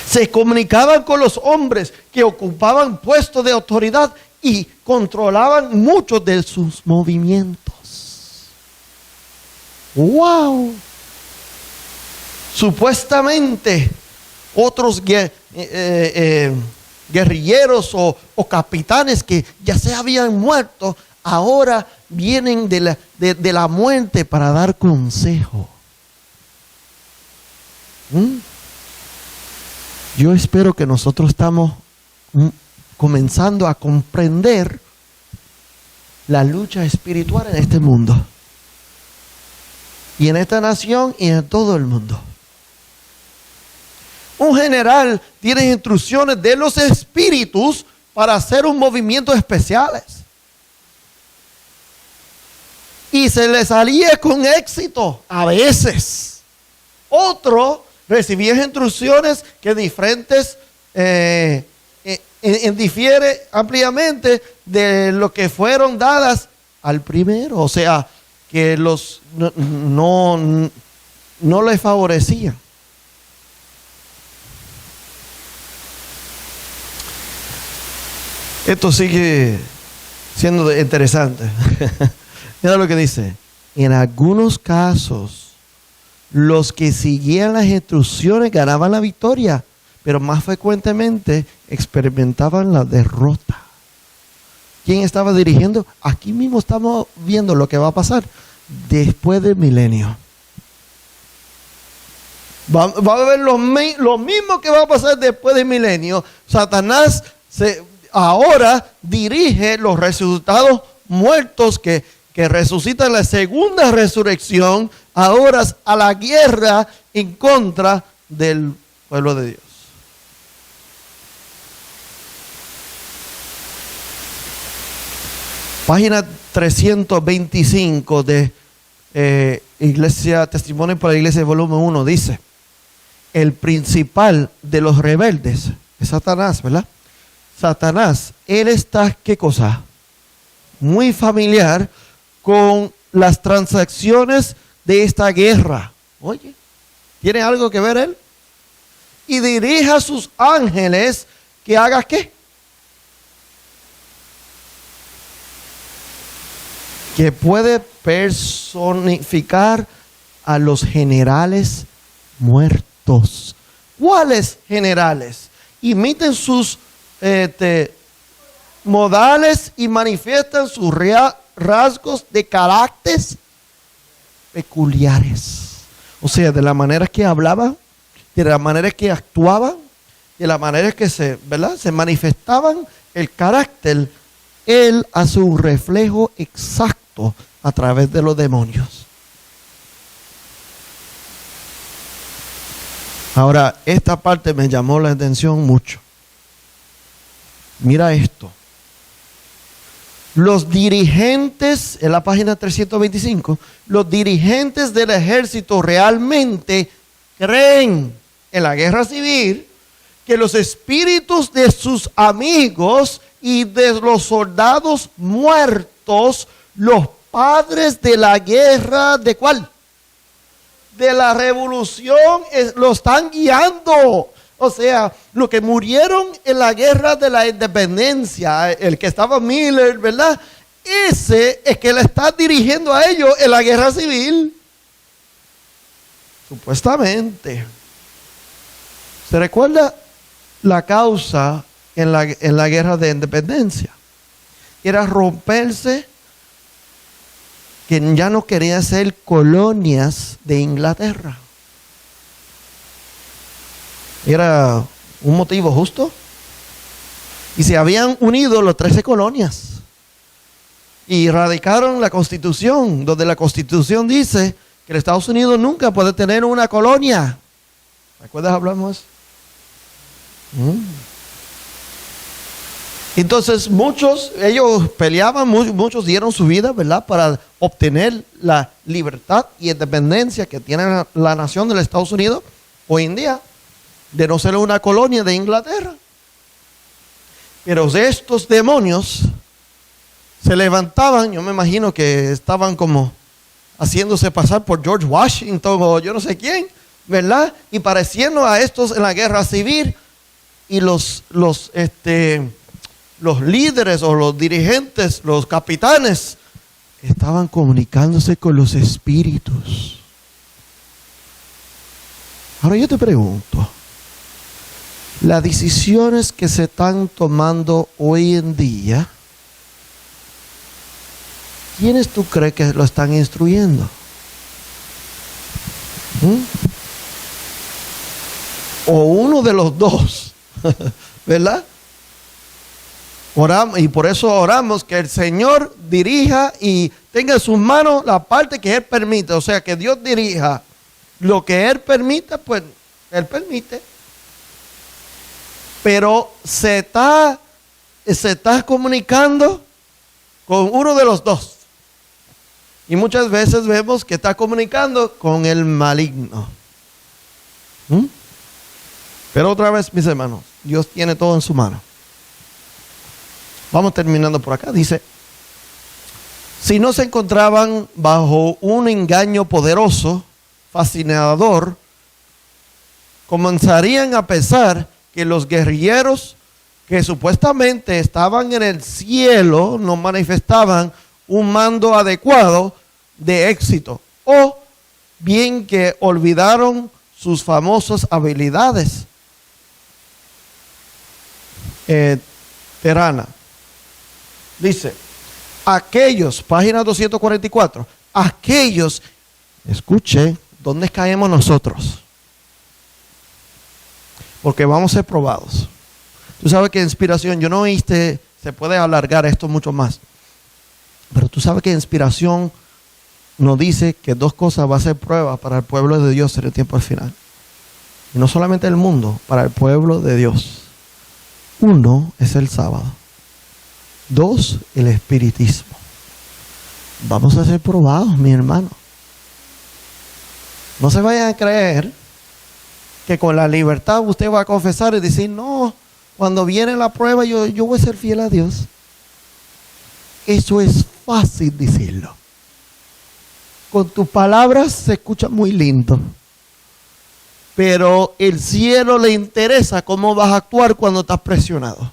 Se comunicaban con los hombres que ocupaban puestos de autoridad y controlaban muchos de sus movimientos. ¡Wow! Supuestamente otros guerrilleros o capitanes que ya se habían muerto, ahora vienen de la muerte para dar consejo. Yo espero que nosotros estamos comenzando a comprender la lucha espiritual en este mundo. Y en esta nación y en todo el mundo. Un general tiene instrucciones de los espíritus para hacer un movimiento especiales. Y se le salía con éxito a veces. Otro recibía instrucciones que difiere ampliamente de lo que fueron dadas al primero. O sea, que no les favorecían. Esto sigue siendo interesante. Mira lo que dice. En algunos casos, los que seguían las instrucciones ganaban la victoria, pero más frecuentemente experimentaban la derrota. ¿Quién estaba dirigiendo? Aquí mismo estamos viendo lo que va a pasar después del milenio. Va a haber lo mismo que va a pasar después del milenio. Satanás ahora dirige los resucitados muertos que resucitan en la segunda resurrección, ahora a la guerra en contra del pueblo de Dios. Página 325 de Testimonio para la Iglesia, volumen 1, dice: el principal de los rebeldes es Satanás, ¿verdad? Satanás, él está, ¿qué cosa? Muy familiar con las transacciones de esta guerra. Oye, ¿tiene algo que ver él? Y dirige a sus ángeles que haga ¿qué? Que puede personificar a los generales muertos. ¿Cuáles generales? Imiten sus modales y manifiestan sus rasgos de carácter peculiares. O sea, de la manera que hablaban, de la manera que actuaban, de la manera que se manifestaban el carácter. Él hace un reflejo exacto a través de los demonios. Ahora, esta parte me llamó la atención mucho. Mira esto. Los dirigentes, en la página 325, los dirigentes del ejército realmente creen en la guerra civil que los espíritus de sus amigos y de los soldados muertos, los padres de la guerra, ¿de cuál? De la revolución, lo están guiando. O sea, los que murieron en la guerra de la independencia, el que estaba Miller, ¿verdad? Ese es que le está dirigiendo a ellos en la guerra civil. Supuestamente. ¿Se recuerda la causa en la guerra de independencia? Era romperse, que ya no querían ser colonias de Inglaterra. Era un motivo justo. Y se habían unido las 13 colonias. Y radicaron la Constitución, donde la Constitución dice que los Estados Unidos nunca puede tener una colonia. ¿Recuerdas hablamos? Entonces ellos peleaban, muchos dieron su vida, ¿verdad?, para obtener la libertad y independencia que tiene la nación de los Estados Unidos hoy en día, de no ser una colonia de Inglaterra. Pero estos demonios se levantaban, yo me imagino que estaban como haciéndose pasar por George Washington o yo no sé quién, ¿verdad? Y pareciendo a estos en la guerra civil, y los líderes o los dirigentes, los capitanes, estaban comunicándose con los espíritus. Ahora yo te pregunto, las decisiones que se están tomando hoy en día, ¿quiénes tú crees que lo están instruyendo? O uno de los dos, ¿verdad? Oramos, y por eso oramos que el Señor dirija y tenga en sus manos la parte que Él permite. O sea, que Dios dirija lo que Él permita, pues Él permite. Pero se está comunicando con uno de los dos. Y muchas veces vemos que está comunicando con el maligno. Pero otra vez, mis hermanos, Dios tiene todo en su mano. Vamos terminando por acá. Dice, si no se encontraban bajo un engaño poderoso, fascinador, comenzarían a pensar que los guerrilleros que supuestamente estaban en el cielo no manifestaban un mando adecuado de éxito, o bien que olvidaron sus famosas habilidades. Terana dice, aquellos, página 244, aquellos, escuche, ¿dónde caemos nosotros? Porque vamos a ser probados. Tú sabes que inspiración, yo no oíste, se puede alargar esto mucho más, pero tú sabes que inspiración nos dice que dos cosas va a ser prueba para el pueblo de Dios en el tiempo al final. Y no solamente el mundo, para el pueblo de Dios. Uno es el sábado. Dos, el espiritismo. Vamos a ser probados, mi hermano. No se vayan a creer que con la libertad usted va a confesar y decir, no, cuando viene la prueba yo voy a ser fiel a Dios. Eso es fácil decirlo. Con tus palabras se escucha muy lindo. Pero el cielo le interesa cómo vas a actuar cuando estás presionado.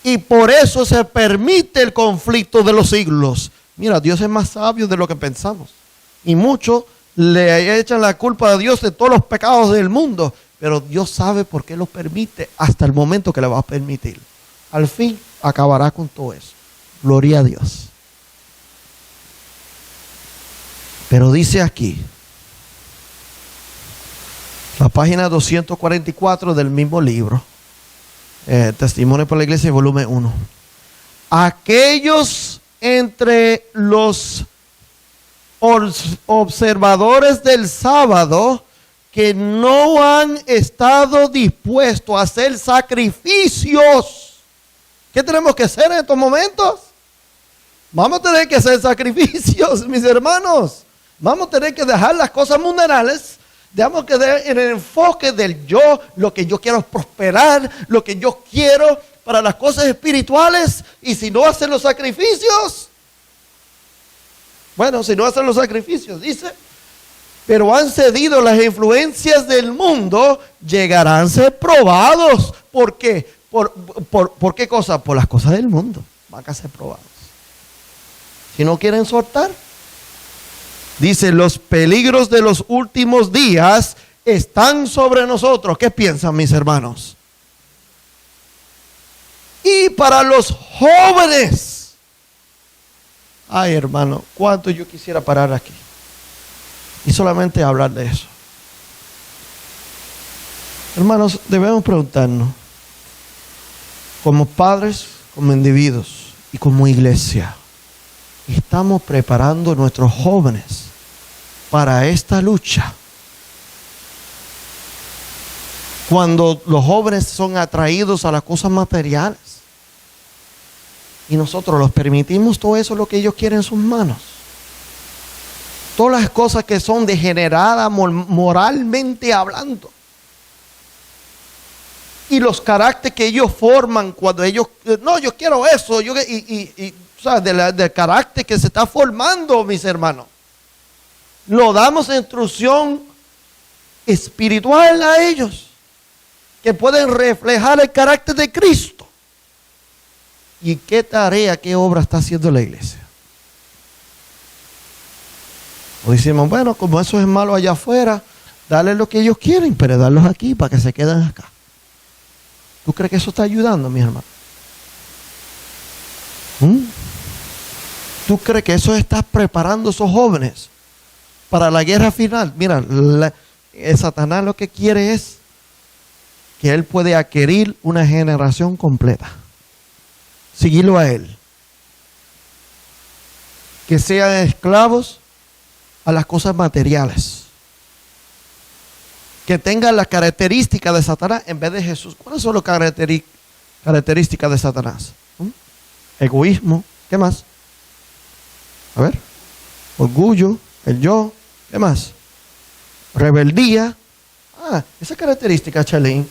Y por eso se permite el conflicto de los siglos. Mira, Dios es más sabio de lo que pensamos. Y muchos le echan la culpa a Dios de todos los pecados del mundo. Pero Dios sabe por qué los permite hasta el momento que le va a permitir. Al fin acabará con todo eso. Gloria a Dios. Pero dice aquí, la página 244 del mismo libro, Testimonio por la Iglesia, volumen 1. Aquellos entre los observadores del sábado que no han estado dispuestos a hacer sacrificios. ¿Qué tenemos que hacer en estos momentos? Vamos a tener que hacer sacrificios, mis hermanos. Vamos a tener que dejar las cosas mundanales. Debemos quedar en el enfoque del yo, lo que yo quiero prosperar, lo que yo quiero para las cosas espirituales. Y si no hacen los sacrificios, bueno, si no hacen los sacrificios, dice, pero han cedido las influencias del mundo, llegarán a ser probados. ¿Por qué? ¿Por qué cosa? Por las cosas del mundo van a ser probados. Si no quieren soltar, dice, los peligros de los últimos días están sobre nosotros. ¿Qué piensan, mis hermanos? Y para los jóvenes. Ay, hermano, cuánto yo quisiera parar aquí y solamente hablar de eso. Hermanos, debemos preguntarnos, como padres, como individuos y como iglesia, ¿estamos preparando a nuestros jóvenes para esta lucha? Cuando los jóvenes son atraídos a las cosas materiales y nosotros los permitimos todo eso, lo que ellos quieren en sus manos. Todas las cosas que son degeneradas moralmente hablando. Y los caracteres que ellos forman cuando ellos, no, yo quiero eso, ¿sabes? Del carácter que se está formando, mis hermanos. Lo damos instrucción espiritual a ellos, que pueden reflejar el carácter de Cristo. ¿Y qué tarea, qué obra está haciendo la iglesia? O decimos, bueno, como eso es malo allá afuera, dale lo que ellos quieren, pero darlos aquí para que se queden acá. ¿Tú crees que eso está ayudando, mi hermano? ¿Tú crees que eso está preparando a esos jóvenes para la guerra final? Mira, Satanás lo que quiere es que él puede adquirir una generación completa. Seguirlo a él. Que sean esclavos a las cosas materiales. Que tengan las características de Satanás en vez de Jesús. ¿Cuáles son las características de Satanás? Egoísmo. ¿Qué más? A ver. Orgullo. El yo. ¿Qué más? Rebeldía. Esa característica, Charlene,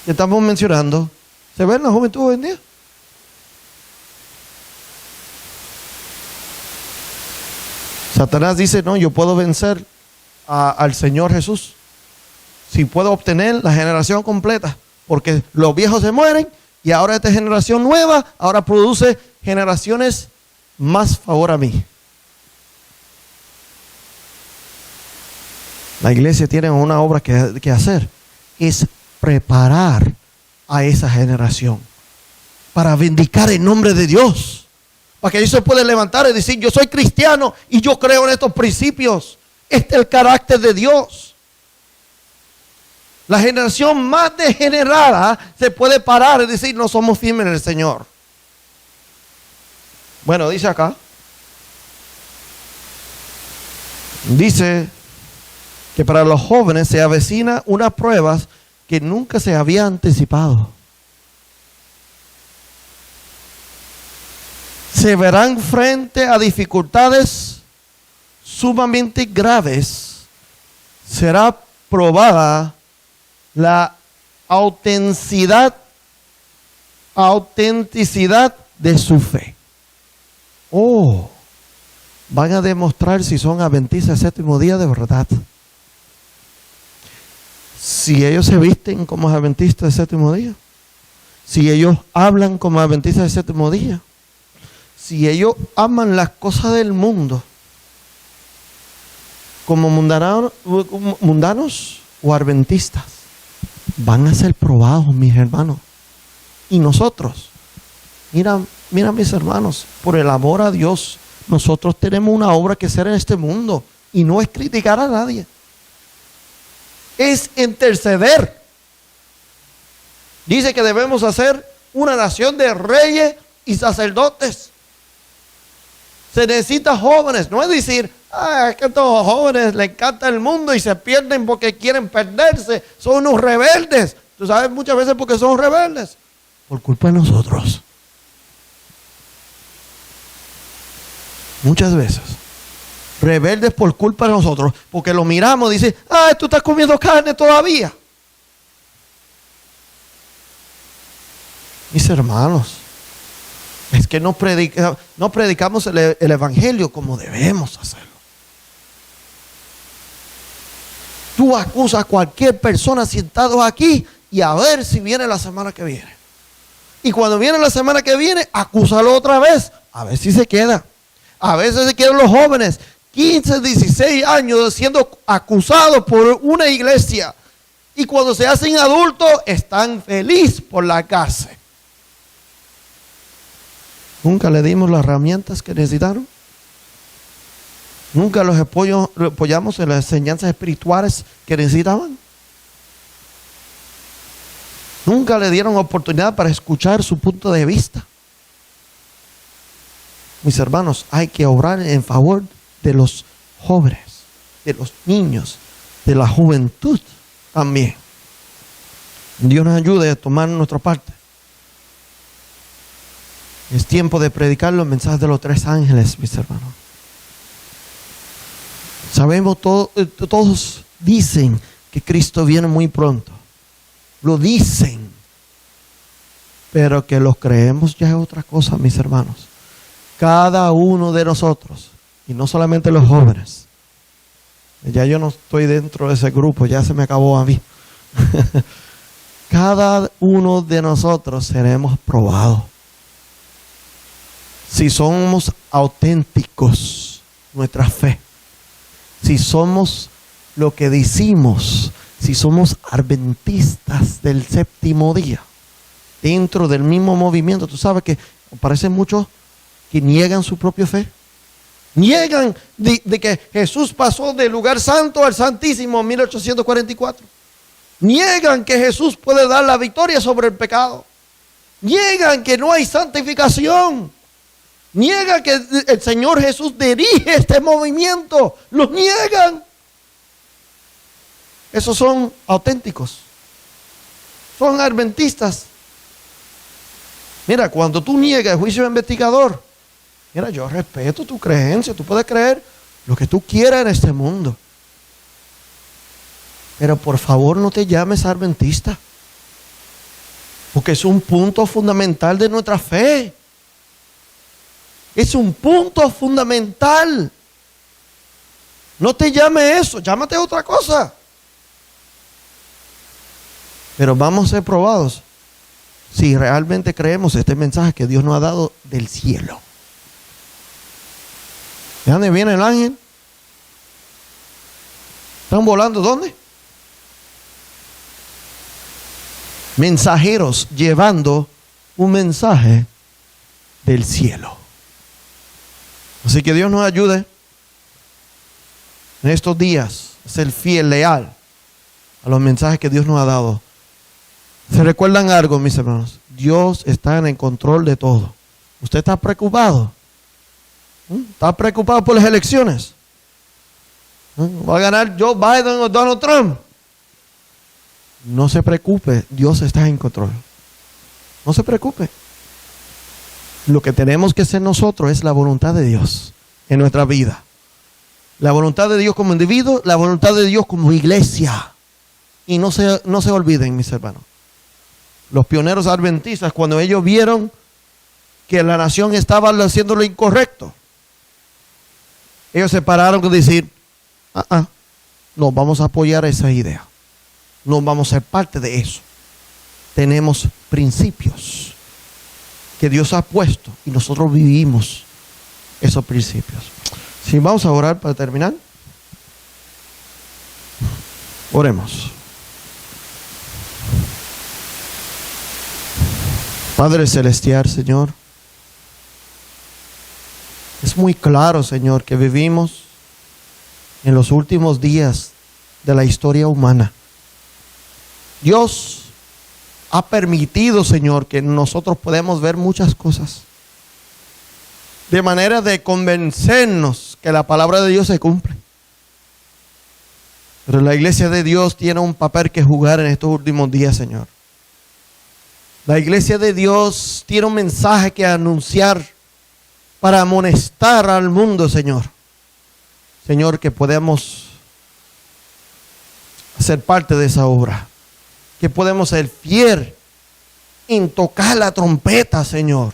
que estamos mencionando, ¿se ve en la juventud hoy en día? Satanás dice, no, yo puedo vencer al Señor Jesús si puedo obtener la generación completa, porque los viejos se mueren y ahora esta generación nueva ahora produce generaciones más favor a mí. La iglesia tiene una obra que hacer, es preparar a esa generación para vindicar el nombre de Dios, para que ellos se puedan levantar y decir, yo soy cristiano y yo creo en estos principios. Este es el carácter de Dios. La generación más degenerada se puede parar y decir, no somos firmes en el Señor. Bueno, dice acá, dice que para los jóvenes se avecina unas pruebas que nunca se había anticipado. Se verán frente a dificultades sumamente graves. Será probada la autenticidad de su fe. Van a demostrar si son adventistas del séptimo día de verdad. Si ellos se visten como adventistas del séptimo día, si ellos hablan como adventistas del séptimo día, si ellos aman las cosas del mundo como mundanos o adventistas, van a ser probados, mis hermanos. Y nosotros, mira mis hermanos, por el amor a Dios, nosotros tenemos una obra que hacer en este mundo y no es criticar a nadie. Es interceder. Dice que debemos hacer una nación de reyes y sacerdotes. Se necesita jóvenes. No es decir, es que a todos los jóvenes les encanta el mundo y se pierden porque quieren perderse. Son unos rebeldes. Tú sabes muchas veces por qué son rebeldes. Por culpa de nosotros. Muchas veces. Rebeldes por culpa de nosotros, porque lo miramos y dice, tú estás comiendo carne todavía. Mis hermanos, es que no predicamos el evangelio como debemos hacerlo. Tú acusas a cualquier persona sentado aquí y a ver si viene la semana que viene. Y cuando viene la semana que viene, acúsalo otra vez, a ver si se queda. A veces se quedan los jóvenes 15, 16 años siendo acusados por una iglesia. Y cuando se hacen adultos, están felices por la cárcel. ¿Nunca le dimos las herramientas que necesitaron? ¿Nunca los apoyamos en las enseñanzas espirituales que necesitaban? Nunca le dieron oportunidad para escuchar su punto de vista. Mis hermanos, hay que obrar en favor de los jóvenes, de los niños, de la juventud también. Dios nos ayude a tomar nuestra parte. Es tiempo de predicar los mensajes de los 3 ángeles, mis hermanos. Sabemos, todos dicen que Cristo viene muy pronto. Lo dicen. Pero que los creemos ya es otra cosa, mis hermanos. Cada uno de nosotros, y no solamente los jóvenes. Ya yo no estoy dentro de ese grupo, ya se me acabó a mí. Cada uno de nosotros seremos probados. Si somos auténticos, nuestra fe. Si somos lo que decimos, si somos adventistas del séptimo día, dentro del mismo movimiento. Tú sabes que parecen muchos que niegan su propia fe. Niegan de que Jesús pasó del lugar santo al santísimo en 1844. Niegan que Jesús puede dar la victoria sobre el pecado. Niegan que no hay santificación. Niegan que el Señor Jesús dirige este movimiento. Los niegan. Esos son auténticos. Son adventistas. Mira, cuando tú niegas el juicio investigador, mira, yo respeto tu creencia. Tú puedes creer lo que tú quieras en este mundo. Pero por favor no te llames adventista. Porque es un punto fundamental de nuestra fe. Es un punto fundamental. No te llame eso, llámate otra cosa. Pero vamos a ser probados si realmente creemos este mensaje que Dios nos ha dado del cielo. ¿De dónde viene el ángel? ¿Están volando dónde? Mensajeros llevando un mensaje del cielo. Así que Dios nos ayude en estos días a ser fiel, leal a los mensajes que Dios nos ha dado. ¿Se recuerdan algo, mis hermanos? Dios está en el control de todo. ¿Usted está preocupado? ¿Está preocupado por las elecciones? ¿Va a ganar Joe Biden o Donald Trump? No se preocupe, Dios está en control. No se preocupe. Lo que tenemos que hacer nosotros es la voluntad de Dios en nuestra vida. La voluntad de Dios como individuo, la voluntad de Dios como iglesia. Y no se olviden, mis hermanos. Los pioneros adventistas, cuando ellos vieron que la nación estaba haciendo lo incorrecto, ellos se pararon con decir, no vamos a apoyar esa idea. No vamos a ser parte de eso. Tenemos principios que Dios ha puesto y nosotros vivimos esos principios. Si vamos a orar para terminar. Oremos. Padre Celestial, Señor, es muy claro, Señor, que vivimos en los últimos días de la historia humana. Dios ha permitido, Señor, que nosotros podamos ver muchas cosas de manera de convencernos que la palabra de Dios se cumple. Pero la iglesia de Dios tiene un papel que jugar en estos últimos días, Señor. La iglesia de Dios tiene un mensaje que anunciar para amonestar al mundo, Señor. Señor, que podemos ser parte de esa obra. Que podemos ser fiel en tocar la trompeta, Señor.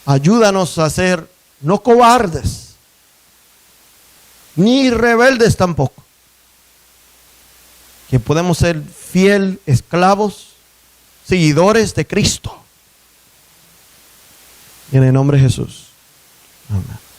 Ayúdanos a ser no cobardes, ni rebeldes tampoco. Que podemos ser fiel esclavos, seguidores de Cristo. En el nombre de Jesús. Amén.